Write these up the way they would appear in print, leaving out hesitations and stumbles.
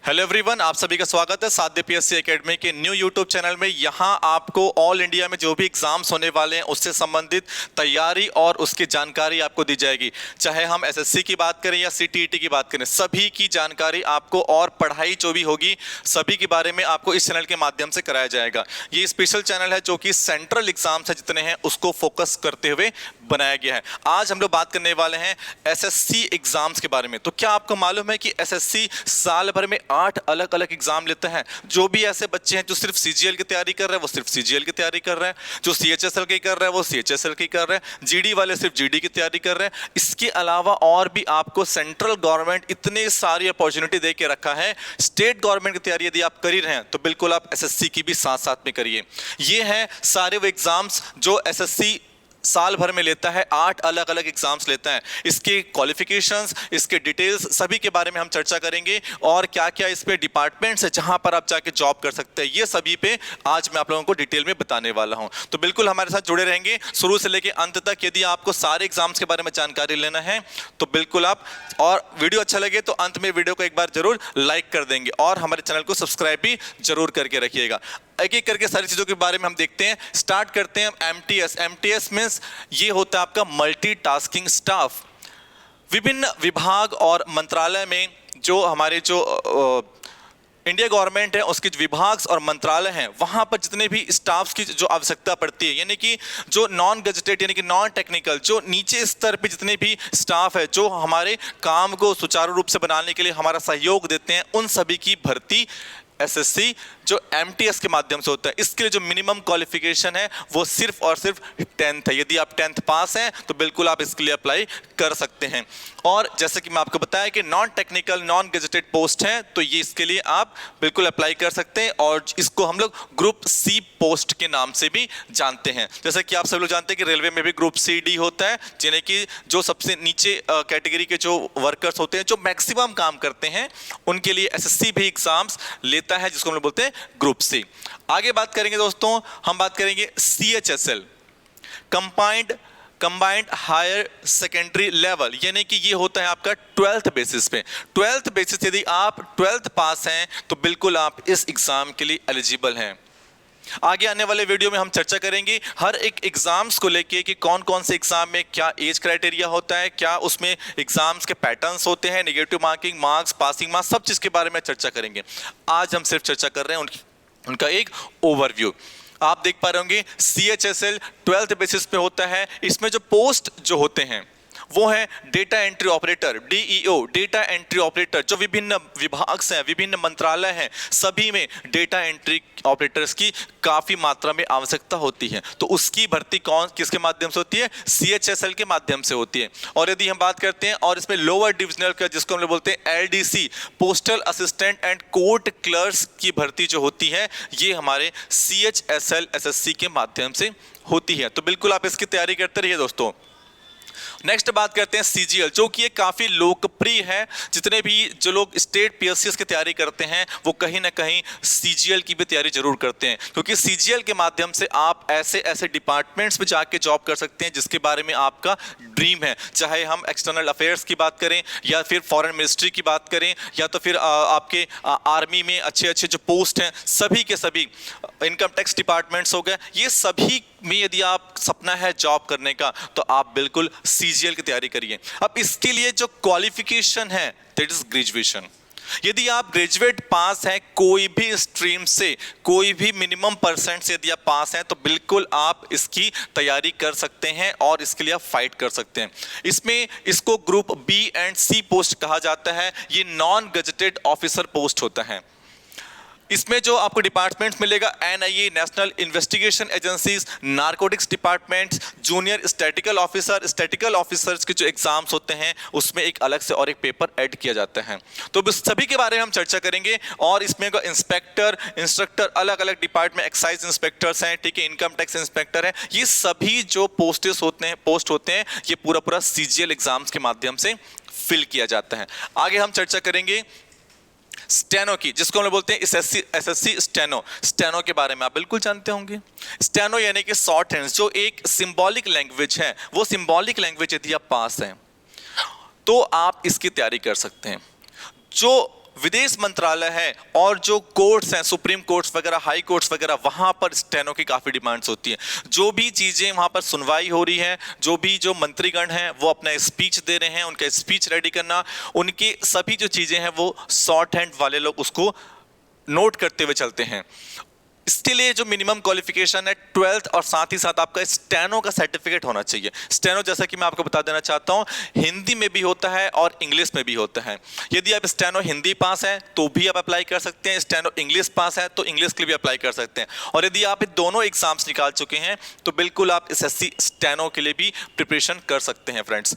Hello everyone, आप सभी का स्वागत है साध्य पीएससी एकेडमी के न्यू यूट्यूब चैनल में। यहां आपको ऑल इंडिया में जो भी एग्जाम्स होने वाले हैं उससे संबंधित तैयारी और उसकी जानकारी आपको दी जाएगी। चाहे हम एसएससी की बात करें या सीटीईटी की बात करें, सभी की जानकारी आपको और पढ़ाई जो भी होगी सभी के बारे में आपको इस चैनल के माध्यम से कराया जाएगा। ये स्पेशल चैनल है जो कि सेंट्रल एग्जाम्स है जितने हैं उसको फोकस करते हुए बनाया गया है। आज हम लोग बात करने वाले हैं एसएससी एग्जाम्स के बारे में। तो क्या आपको मालूम है कि एसएससी साल भर में 8 अलग अलग एग्जाम लेते हैं। जो भी ऐसे बच्चे हैं जो सिर्फ सीजीएल की तैयारी कर रहे हैं वो सिर्फ सीजीएल की तैयारी कर रहे हैं, जो सीएचएसएल की कर रहे हैं वो सीएचएसएल की कर रहे हैं, जीडी वाले सिर्फ जीडी की तैयारी कर रहे हैं। इसके अलावा और भी आपको सेंट्रल गवर्नमेंट इतनी सारी अपॉर्चुनिटी दे के रखा है। स्टेट गवर्नमेंट की तैयारी यदि आप कर ही रहे हैं तो बिल्कुल आप एसएससी की भी साथ साथ में करिए। ये हैं सारे वो एग्जाम्स जो एसएससी साल भर में लेता है। 8 अलग अलग एग्जाम्स लेता है। इसके क्वालिफिकेशंस, इसके डिटेल्स सभी के बारे में हम चर्चा करेंगे और क्या क्या इस पे डिपार्टमेंट्स है जहां पर आप जाके जॉब कर सकते हैं, ये सभी पे आज मैं आप लोगों को डिटेल में बताने वाला हूं। तो बिल्कुल हमारे साथ जुड़े रहेंगे शुरू से लेकर अंत तक। यदि आपको सारे एग्जाम्स के बारे में जानकारी लेना है तो बिल्कुल आप, और वीडियो अच्छा लगे तो अंत में वीडियो को एक बार जरूर लाइक कर देंगे और हमारे चैनल को सब्सक्राइब भी जरूर करके रखिएगा। एक एक करके सारी चीजों के बारे में हम देखते हैं। स्टार्ट करते हैं एमटीएस। एमटीएस मींस ये होता है आपका मल्टीटास्किंग स्टाफ। विभिन्न विभाग और मंत्रालय में जो हमारे जो इंडिया गवर्नमेंट है उसके विभाग और मंत्रालय हैं, वहां पर जितने भी स्टाफ्स की जो आवश्यकता पड़ती है, यानी कि जो नॉन गजेटेड यानी कि नॉन टेक्निकल, जो नीचे स्तर पे जितने भी स्टाफ है जो हमारे काम को सुचारू रूप से बनाने के लिए हमारा सहयोग देते हैं, उन सभी की भर्ती एसएससी जो एमटीएस के माध्यम से होता है। इसके लिए जो मिनिमम क्वालिफिकेशन है वो सिर्फ और सिर्फ 10th है। यदि आप 10th पास हैं तो बिल्कुल आप इसके लिए अप्लाई कर सकते हैं। और जैसे कि मैं आपको बताया कि non technical non gazetted post हैं तो ये इसके लिए आप बिल्कुल अप्लाई कर सकते हैं और इसको हम लोग ग्रुप सी पोस्ट के नाम से भी जानते हैं। जैसे कि आप सब लोग जानते हैं कि रेलवे में भी ग्रुप सी डी होता है, जिन्हें कि जो सबसे नीचे कैटेगरी के जो वर्कर्स होते हैं जो मैक्सिमम काम करते हैं उनके लिए एसएससी भी एग्जाम्स लेता है, जिसको हम लोग बोलते हैं ग्रुप सी। आगे बात करेंगे दोस्तों, हम बात करेंगे CHSL, combined higher secondary level, यानी कि ये होता है आपका 12th बेसिस पे। 12th बेसिस यदि आप 12th पास हैं तो बिल्कुल आप इस एग्जाम के लिए एलिजिबल हैं। आगे आने वाले वीडियो में हम चर्चा करेंगे हर एक एग्जाम्स को लेके कि कौन कौन से एग्जाम में क्या एज क्राइटेरिया होता है, क्या उसमें एग्जाम्स के पैटर्न्स होते हैं, negative marking, marks, passing marks, सब चीज के बारे में चर्चा करेंगे। आज हम सिर्फ चर्चा कर रहे हैं उनका एक ओवरव्यू। आप देख पा रहे होंगे सीएचएसएल 12th बेसिस पे होता है। इसमें जो पोस्ट जो होते हैं वो है data entry operator, DEO, data entry operator. जो विभिन्न विभाग हैं, विभिन्न मंत्रालय हैं, सभी में डेटा एंट्री ऑपरेटर्स की काफी मात्रा में आवश्यकता होती है। तो उसकी भर्ती किसके माध्यम से होती है? सीएचएसएल के माध्यम से होती है। और यदि हम बात करते हैं और इसमें लोअर डिविजनल का, जिसको हम लोग बोलते हैं LDC, postal assistant and court clerks की भर्ती जो होती है ये हमारे सीएचएसएल एसएससी के माध्यम से होती है। तो बिल्कुल आप इसकी तैयारी करते रहिए दोस्तों। नेक्स्ट बात करते हैं सीजीएल, जो कि एक काफी लोकप्रिय है। जितने भी जो लोग स्टेट पीएससीएस की तैयारी करते हैं वो कहीं ना कहीं सीजीएल की भी तैयारी जरूर करते हैं, क्योंकि सीजीएल के माध्यम से आप ऐसे ऐसे डिपार्टमेंट्स में जाके जॉब कर सकते हैं जिसके बारे में आपका ड्रीम है। चाहे हम एक्सटर्नल अफेयर्स की बात करें या फिर फॉरेन मिनिस्ट्री की बात करें या तो फिर आपके आर्मी में अच्छे अच्छे जो पोस्ट हैं, सभी के सभी इनकम टैक्स डिपार्टमेंट्स हो गए, ये सभी में यदि आप सपना है जॉब करने का तो आप बिल्कुल सीजीएल की तैयारी करिए। अब इसके लिए जो क्वालिफिकेशन है दैट इज ग्रेजुएशन। यदि आप ग्रेजुएट पास हैं कोई भी स्ट्रीम से, कोई भी मिनिमम परसेंट से यदि आप पास हैं तो बिल्कुल आप इसकी तैयारी कर सकते हैं और इसके लिए आप फाइट कर सकते हैं। इसमें इसको group B and C post कहा जाता है। ये नॉन गजेटेड ऑफिसर पोस्ट होता है। इसमें जो आपको डिपार्टमेंट्स मिलेगा, NIA, national investigation agencies, narcotics department, junior statistical officers के जो एग्जाम्स होते हैं उसमें एक अलग से और एक पेपर ऐड किया जाता है। तो सभी के बारे में हम चर्चा करेंगे। और इसमें इंस्पेक्टर, इंस्ट्रक्टर, अलग अलग डिपार्टमेंट, एक्साइज इंस्पेक्टर्स हैं, ठीक है, इनकम टैक्स इंस्पेक्टर है, ये सभी जो पोस्ट होते हैं ये पूरा सीजीएल एग्जाम्स के माध्यम से फिल किया जाता है। आगे हम चर्चा करेंगे स्टेनो की, जिसको हम लोग बोलते हैं एसएससी स्टेनो के बारे में आप बिल्कुल जानते होंगे। स्टेनो यानी कि शॉर्ट हैंड, जो एक सिंबॉलिक लैंग्वेज है, वो सिंबॉलिक लैंग्वेज यदि आप पास हैं तो आप इसकी तैयारी कर सकते हैं। जो विदेश मंत्रालय है और जो कोर्ट्स हैं, सुप्रीम कोर्ट्स वगैरह, हाई कोर्ट्स वगैरह, वहां पर स्टेनो की काफी डिमांड्स होती हैं। जो भी चीजें वहां पर सुनवाई हो रही है, जो मंत्रीगण हैं वो अपना स्पीच दे रहे हैं, उनका स्पीच रेडी करना, उनकी सभी जो चीजें हैं वो शॉर्ट हैंड वाले लोग उसको नोट करते हुए चलते हैं। इसके लिए जो मिनिमम क्वालिफिकेशन है 12th, और साथ ही साथ आपका स्टेनो का सर्टिफिकेट होना चाहिए। स्टेनो जैसा कि मैं आपको बता देना चाहता हूं, हिंदी में भी होता है और इंग्लिश में भी होता है। यदि आप स्टेनो हिंदी पास है तो भी आप अप्लाई कर सकते हैं, स्टेनो इंग्लिश पास है तो इंग्लिश के लिए भी अप्लाई कर सकते हैं। और यदि आप दोनों एग्जाम्स निकाल चुके हैं तो बिल्कुल आप SSC स्टेनो के लिए भी प्रिपरेशन कर सकते हैं फ्रेंड्स।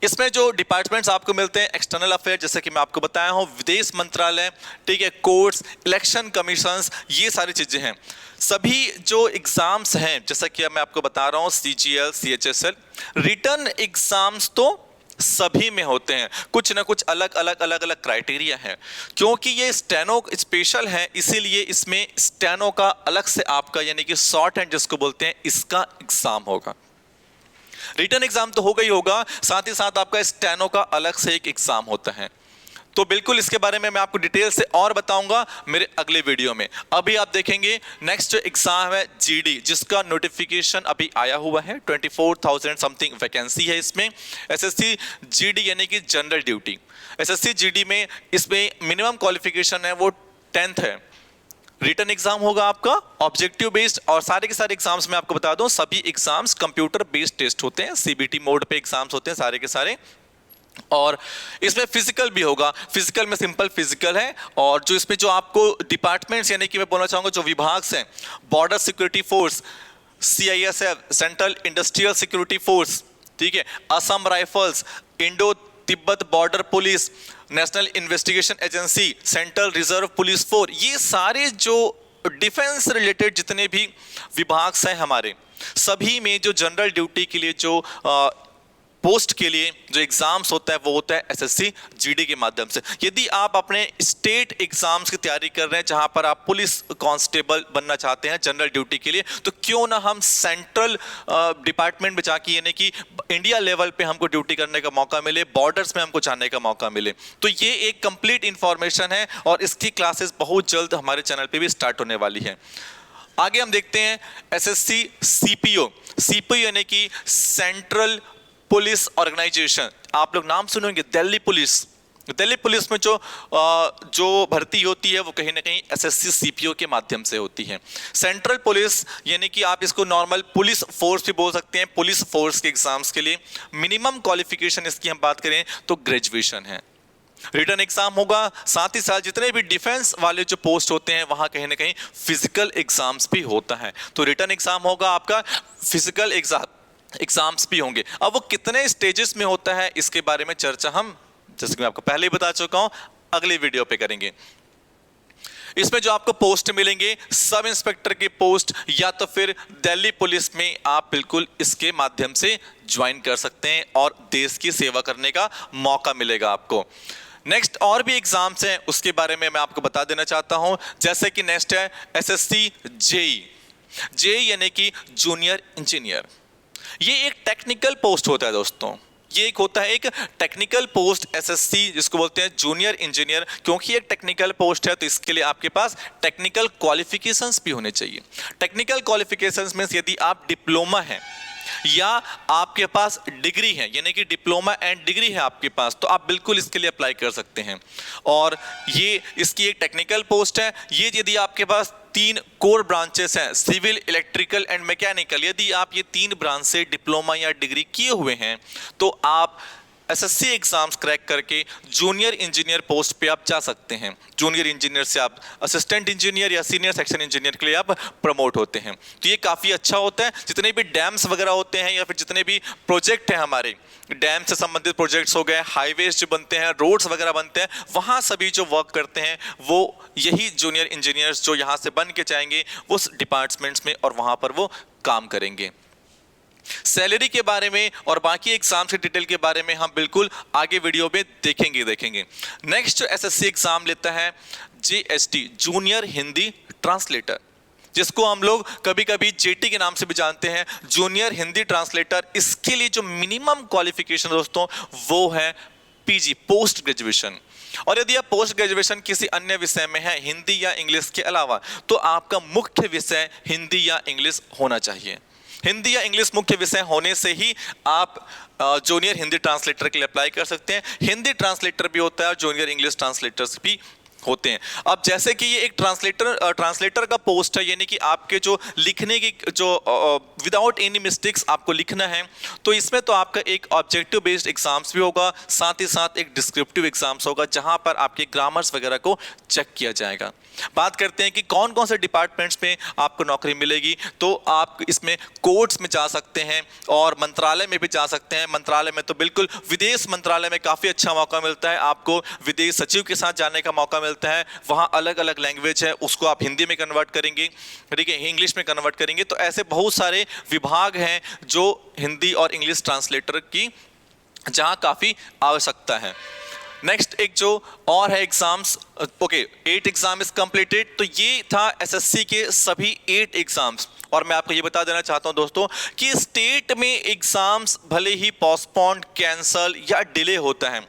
इसमें जो डिपार्टमेंट्स आपको मिलते हैं, एक्सटर्नल अफेयर जैसे कि मैं आपको बताया हूं, विदेश मंत्रालय, ठीक है, कोर्ट्स, इलेक्शन कमीशंस, ये सारी चीजें हैं। सभी जो एग्जाम्स हैं जैसा कि मैं आपको बता रहा हूं, CGL, CHSL, रिटर्न एग्जाम्स तो सभी में होते हैं, कुछ ना कुछ अलग अलग क्राइटेरिया है। क्योंकि ये स्टेनो स्पेशल है इसीलिए इसमें स्टेनो का अलग से आपका यानी कि शॉर्ट हैंड जिसको बोलते हैं, इसका एग्जाम होगा। रिटर्न एग्जाम तो होगा ही होगा, साथ ही साथ आपका स्टेनो का अलग से एक एग्जाम होता है। तो बिल्कुल इसके बारे में मैं आपको डिटेल से और बताऊंगा मेरे अगले वीडियो में। अभी आप देखेंगे नेक्स्ट एग्जाम है GD, जिसका नोटिफिकेशन अभी आया हुआ है। 24,000 समथिंग वैकेंसी है इसमें। SSC GD यानी कि जनरल ड्यूटी। SSC GD में इसमें मिनिमम क्वालिफिकेशन है वो 10th है। रिटर्न एग्जाम होगा आपका ऑब्जेक्टिव बेस्ड, और सारे के सारे एग्जाम्स में आपको बता दूं सभी एग्जाम्स कंप्यूटर बेस्ड टेस्ट होते हैं, CBT मोड पे एग्जाम्स होते हैं सारे के सारे। और इसमें फिजिकल भी होगा। फिजिकल में सिंपल फिजिकल है, और जो इसमें जो आपको डिपार्टमेंट्स यानी कि मैं बोलना चाहूंगा जो विभाग हैं, border security force, CISF central industrial security force, ठीक है, Assam rifles, Indo Tibet border police, national investigation agency, central reserve police force, ये सारे जो डिफेंस रिलेटेड जितने भी विभाग हैं हमारे, सभी में जो जनरल ड्यूटी के लिए जो पोस्ट के लिए जो एग्जाम्स होता है वो होता है SSC GD के माध्यम से। यदि आप अपने स्टेट एग्जाम्स की तैयारी कर रहे हैं जहां पर आप पुलिस कांस्टेबल बनना चाहते हैं जनरल ड्यूटी के लिए, तो क्यों ना हम सेंट्रल डिपार्टमेंट में जाके यानी कि इंडिया लेवल पे हमको ड्यूटी करने का मौका मिले, बॉर्डर्स में हमको जाने का मौका मिले। तो ये एक कंप्लीट इंफॉर्मेशन है और इसकी क्लासेस बहुत जल्द हमारे चैनल पे भी स्टार्ट होने वाली है। आगे हम देखते हैं SSC CPO यानी कि सेंट्रल पुलिस ऑर्गेनाइजेशन। आप लोग नाम सुनेंगे दिल्ली पुलिस में जो भर्ती होती है वो कहीं ना कहीं SSC CPO के माध्यम से होती है। सेंट्रल पुलिस यानी कि आप इसको नॉर्मल पुलिस फोर्स भी बोल सकते हैं। पुलिस फोर्स के एग्जाम्स के लिए मिनिमम क्वालिफिकेशन इसकी हम बात करें तो ग्रेजुएशन है। रिटर्न एग्जाम होगा, साथ ही साथ जितने भी डिफेंस वाले जो पोस्ट होते हैं वहां कहीं ना कहीं फिजिकल एग्जाम्स भी होता है। तो रिटर्न एग्जाम होगा आपका, फिजिकल एग्जाम्स भी होंगे। अब वो कितने स्टेजेस में होता है इसके बारे में चर्चा हम, जैसे कि मैं आपको पहले ही बता चुका हूं, अगले वीडियो पे करेंगे। इसमें जो आपको पोस्ट मिलेंगे सब इंस्पेक्टर की पोस्ट या तो फिर दिल्ली पुलिस में आप बिल्कुल इसके माध्यम से ज्वाइन कर सकते हैं और देश की सेवा करने का मौका मिलेगा आपको। नेक्स्ट और भी एग्जाम्स हैं उसके बारे में मैं आपको बता देना चाहता हूं, जैसे कि नेक्स्ट है SSC JEE यानी कि जूनियर इंजीनियर। ये एक टेक्निकल पोस्ट होता है दोस्तों, ये एक होता है एक टेक्निकल पोस्ट SSC जिसको बोलते हैं जूनियर इंजीनियर। क्योंकि एक टेक्निकल पोस्ट है तो इसके लिए आपके पास टेक्निकल क्वालिफिकेशंस भी होने चाहिए। टेक्निकल क्वालिफिकेशंस में यदि आप डिप्लोमा है या आपके पास डिग्री है यानी कि डिप्लोमा एंड डिग्री है आपके पास, तो आप बिल्कुल इसके लिए अप्लाई कर सकते हैं। और ये इसकी एक टेक्निकल पोस्ट है। ये यदि आपके पास 3 कोर ब्रांचेस हैं, सिविल, इलेक्ट्रिकल एंड मैकेनिकल, यदि आप ये 3 ब्रांच से डिप्लोमा या डिग्री किए हुए हैं तो आप SSC एग्जाम्स क्रैक करके जूनियर इंजीनियर पोस्ट पे आप जा सकते हैं। जूनियर इंजीनियर से आप असिस्टेंट इंजीनियर या सीनियर सेक्शन इंजीनियर के लिए आप प्रमोट होते हैं। तो ये काफ़ी अच्छा होता है। जितने भी डैम्स वगैरह होते हैं या फिर जितने भी प्रोजेक्ट हैं हमारे, डैम से संबंधित प्रोजेक्ट्स हो गए, हाईवेज जो बनते हैं, रोड्स वगैरह बनते हैं, वहाँ सभी जो वर्क करते हैं वो यही जूनियर इंजीनियर्स जो यहाँ से बन के जाएंगे उस डिपार्टमेंट्स में और वहाँ पर वो काम करेंगे। सैलरी के बारे में और बाकी एग्जाम के डिटेल के बारे में हम बिल्कुल आगे वीडियो में देखेंगे। नेक्स्ट जो SSC एग्जाम लेता है JST जूनियर हिंदी ट्रांसलेटर, जिसको हम लोग कभी कभी JT के नाम से भी जानते हैं, जूनियर हिंदी ट्रांसलेटर। इसके लिए जो मिनिमम क्वालिफिकेशन दोस्तों वो है PG पोस्ट ग्रेजुएशन। और यदि आप पोस्ट ग्रेजुएशन किसी अन्य विषय में है हिंदी या इंग्लिश के अलावा, तो आपका मुख्य विषय हिंदी या इंग्लिश होना चाहिए। हिंदी या इंग्लिश मुख्य विषय होने से ही आप जूनियर हिंदी ट्रांसलेटर के लिए अप्लाई कर सकते हैं। हिंदी ट्रांसलेटर भी होता है और जूनियर इंग्लिश ट्रांसलेटर्स भी होते हैं। अब जैसे कि ये एक ट्रांसलेटर का पोस्ट है, यानी कि आपके जो लिखने की जो विदाउट एनी मिस्टेक्स आपको लिखना है, तो इसमें तो आपका एक ऑब्जेक्टिव बेस्ड एग्जाम्स भी होगा, साथ ही साथ एक डिस्क्रिप्टिव एग्जाम्स होगा जहां पर आपके ग्रामर्स वगैरह को चेक किया जाएगा। बात करते हैं कि कौन कौन से डिपार्टमेंट्स में आपको नौकरी मिलेगी, तो आप इसमें कोर्ट्स में जा सकते हैं और मंत्रालय में भी जा सकते हैं। मंत्रालय में तो बिल्कुल विदेश मंत्रालय में काफ़ी अच्छा मौका मिलता है, आपको विदेश सचिव के साथ जाने का मौका मिलता है। वहाँ अलग अलग लैंग्वेज है, उसको आप हिंदी में कन्वर्ट करेंगे, ठीक है, इंग्लिश में कन्वर्ट करेंगे। तो ऐसे बहुत सारे विभाग हैं जो हिंदी और इंग्लिश ट्रांसलेटर की जहाँ काफ़ी आवश्यकता है। नेक्स्ट एक जो और है exams, okay 8 exam is completed. तो ये था एसएससी के सभी 8 एग्जाम्स। और मैं आपको ये बता देना चाहता हूं दोस्तों कि स्टेट में एग्जाम्स भले ही पोस्टपोन, कैंसल या डिले होता है,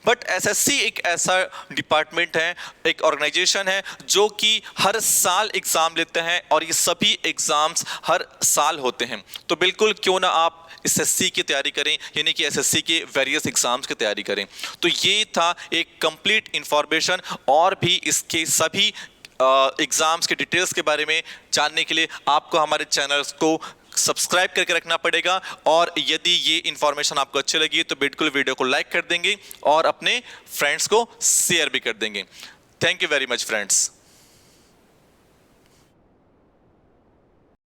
बट एसएससी एक ऐसा डिपार्टमेंट है, एक ऑर्गेनाइजेशन है जो कि हर साल एग्जाम लेते हैं और ये सभी एग्जाम्स हर साल होते हैं। तो बिल्कुल क्यों ना आप एसएससी की तैयारी करें, यानी कि एसएससी के वेरियस एग्जाम्स की तैयारी करें। तो ये था एक कंप्लीट इंफॉर्मेशन, और भी इसके सभी एग्जाम्स के डिटेल्स के बारे में जानने के लिए आपको हमारे चैनल्स को सब्सक्राइब करके रखना पड़ेगा। और यदि ये इंफॉर्मेशन आपको अच्छी लगी तो बिल्कुल वीडियो को लाइक कर देंगे और अपने फ्रेंड्स को शेयर भी कर देंगे। Thank you very much friends.